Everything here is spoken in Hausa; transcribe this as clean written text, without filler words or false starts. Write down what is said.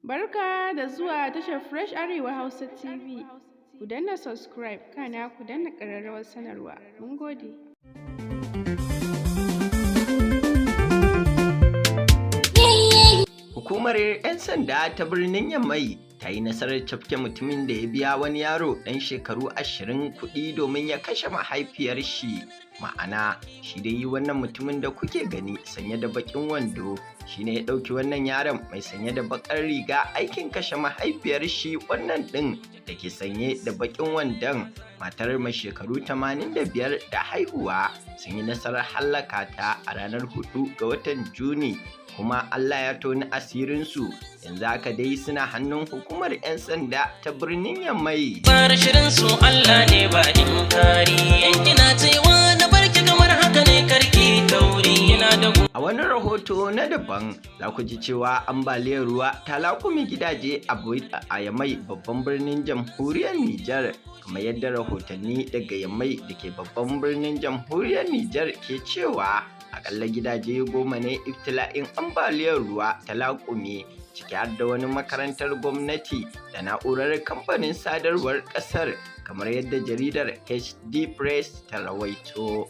Barka da zuwa tashar Fresh Arewa Hausa TV. Ku danna subscribe kana ku danna ƙararrawar sanarwa. Mun gode. Hukumar 'yan sanda ta birnin Yamai ta yi nasarar cafke mutumin da ya biya wani yaro ɗan shekaru 20 kuɗi domin ya kashe mahaifiyar shi. Ma'ana shi dai wannan mutumin da kuke gani sanye da baƙin wando shi ne ya ɗauki wannan yaron mai sanye da baƙar riga aikin kashe mahaifiyar shi wannan ɗin da ke sanye da baƙin wandon matar mai shekaru 85 da haihuwa sun yi nasarar hallaka ta a ranar 4 ga watan Juni. Kuma Allah ya toni asirinsu yanzu haka dai suna hannun hukumar 'yan sanda ta birnin Yamai. Fara shirin su Allah ne ba in kari yankina cewa na barki kamar haka ne karki tauri yana da A wani rahoto na daban za ku ji cewa ambaliyar ruwa ta lakumi gidaje a Yamai babban birnin jamhuriyar Nijar kamar yadda rahotanni daga Yamai da ke babban birnin jamhuriyar Nijar ke cewa akalla gidaje 10 ne iftila'in ambaliyar ruwa ta laƙume ciki har da wani makarantar gwamnati da na'urar kamfanin sadarwar ƙasar kamar yadda jaridar HD Press ta rawaito.